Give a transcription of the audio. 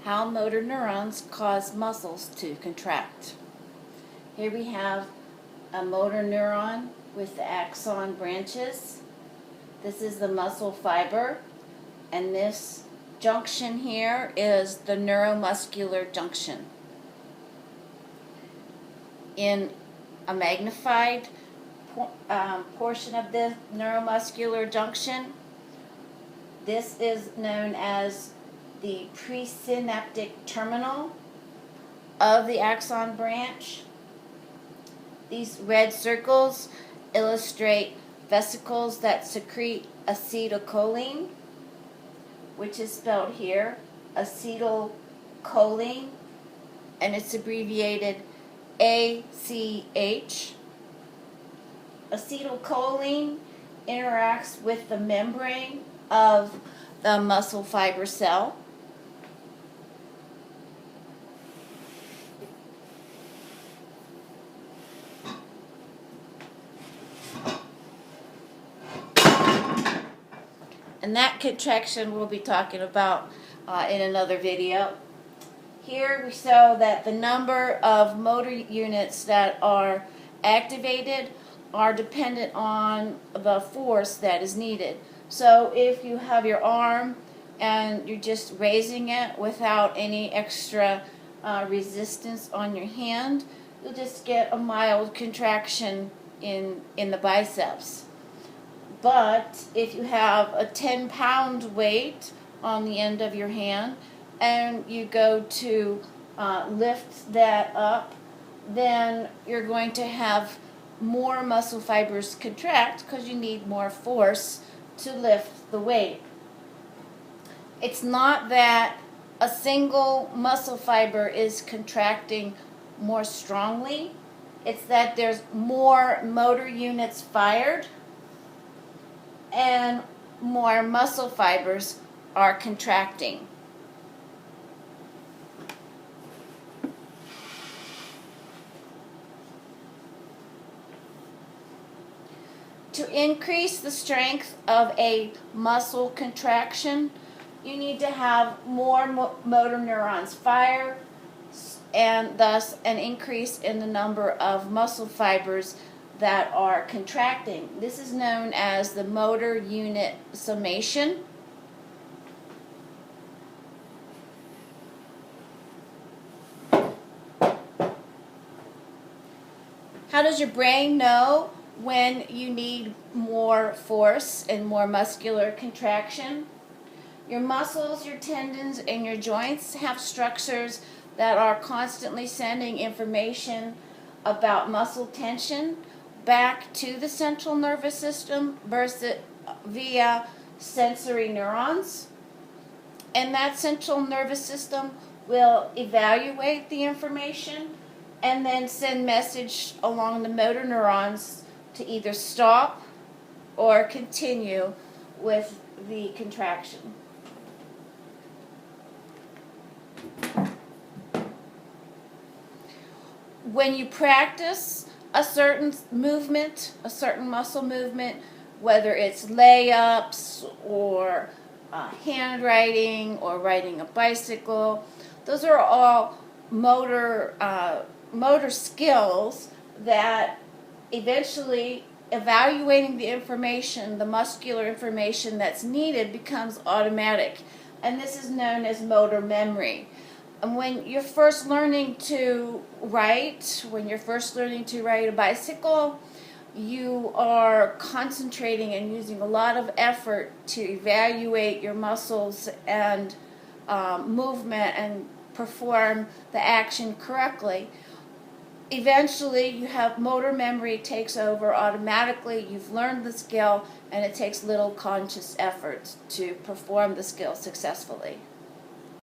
how motor neurons cause muscles to contract. Here we have a motor neuron with the axon branches. This is the muscle fiber, and this junction here is the neuromuscular junction. In a magnified portion of the neuromuscular junction, this is known as the presynaptic terminal of the axon branch. These red circles illustrate vesicles that secrete acetylcholine, which is spelled here, acetylcholine, and it's abbreviated ACH. Acetylcholine interacts with the membrane of the muscle fiber cell. And that contraction we'll be talking about in another video. Here we show that the number of motor units that are activated are dependent on the force that is needed. So if you have your arm and you're just raising it without any extra resistance on your hand, you'll just get a mild contraction in the biceps. But if you have a 10-pound weight on the end of your hand and you go to lift that up, then you're going to have more muscle fibers contract because you need more force to lift the weight. It's not that a single muscle fiber is contracting more strongly. It's that there's more motor units fired and more muscle fibers are contracting. To increase the strength of a muscle contraction, you need to have more motor neurons fire, and thus an increase in the number of muscle fibers that are contracting. This is known as the motor unit summation. How does your brain know when you need more force and more muscular contraction? Your muscles, your tendons, and your joints have structures that are constantly sending information about muscle tension back to the central nervous system via sensory neurons. And that central nervous system will evaluate the information and then send message along the motor neurons to either stop or continue with the contraction. When you practice a certain movement, a certain muscle movement, whether it's layups or handwriting or riding a bicycle, those are all motor skills that eventually evaluating the information, the muscular information that's needed, becomes automatic. And this is known as motor memory. And when you're first learning to write, when you're first learning to ride a bicycle, you are concentrating and using a lot of effort to evaluate your muscles and movement and perform the action correctly. Eventually, you have motor memory takes over automatically. You've learned the skill, and it takes little conscious effort to perform the skill successfully.